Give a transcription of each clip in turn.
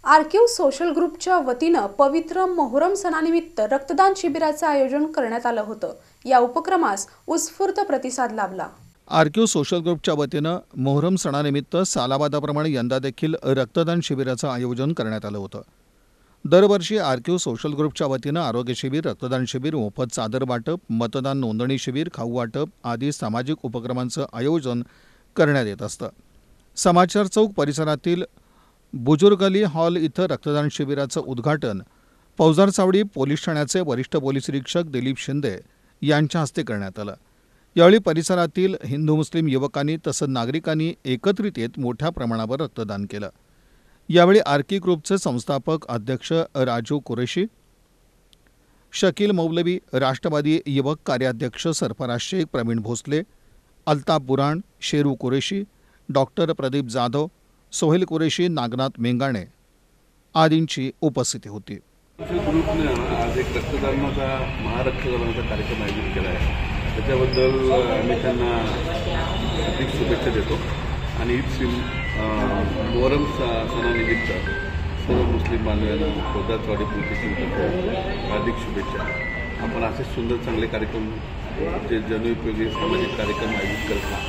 आर्किव social ग्रुपच्या वतीनं पवित्र मोहरम सणानिमित्त रक्तदान शिबिराचं आयोजन करण्यात आलं होतं। या उपक्रमास उत्स्फूर्त प्रतिसाद लाभला। आर्किव सोशल ग्रुपच्या वतीनं मोहरम सणानिमित्त सालाबादाप्रमाणे यंदा देखील रक्तदान शिबिराचं आयोजन करण्यात आलं होतं। दरवर्षी आर्किव सोशल ग्रुपच्या वतीनं आरोग्य शिबिर, रक्तदान शिबिर, मोफत चादर वाटप, मतदान नोंदणी शिबिर, खाऊ वाटप आदी सामाजिक उपक्रमांचं आयोजन करण्यात येत असतं। समाचार चौक परिसरातील बुजुर्ग अली हॉल इथं रक्तदान शिबिराचं उद्घाटन फौजदार चावडी पोलीस ठाण्याचे वरिष्ठ पोलीस निरीक्षक दिलीप शिंदे यांच्या हस्ते करण्यात आलं। यावेळी परिसरातील हिंदू मुस्लिम युवकांनी तसंच नागरिकांनी एकत्रित येत मोठ्या प्रमाणावर रक्तदान केलं। यावेळी आर्की ग्रुपचे संस्थापक अध्यक्ष राजू कुरेशी, शकील मौलवी, राष्ट्रवादी युवक कार्याध्यक्ष सरफराज शेख, प्रवीण भोसले, अल्ताफ बुराण, शेरू कुरेशी, डॉक्टर प्रदीप जाधव, सोहेल कुरेशी, नागनाथ मेंगाणे आदींची उपस्थिती होती। ग्रुपने आज एक रक्तदानाचा महारक्तदानाचा कार्यक्रम आयोजित केला आहे। त्याच्याबद्दल आम्ही त्यांना हार्दिक शुभेच्छा देतो आणि मोहरम सणानिमित्त सर्व मुस्लिम बांधवांना फौजदार चावडी पोलीस स्टेशनतर्फे हार्दिक शुभेच्छा। आपण असे सुंदर चांगले कार्यक्रम जे जनउपयोगी सामाजिक कार्यक्रम आयोजित करता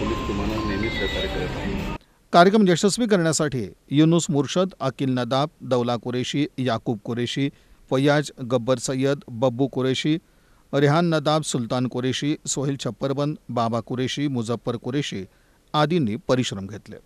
पोलीस तुम्हाला नेहमी सहकार्य करत आहे। कार्यक्रम यशस्वी करण्यासाठी युनुस मुर्शद, अकील नदाब, दौला कुरेशी, याकूब कुरेशी, फयाज, गब्बर सय्यद, बब्बू कुरेशी, रेहान नदाब, सुलतान कुरेशी, सोहेल छप्परबंद, बाबा कुरेशी, मुझफ्फर कुरेशी आदींनी परिश्रम घेतले।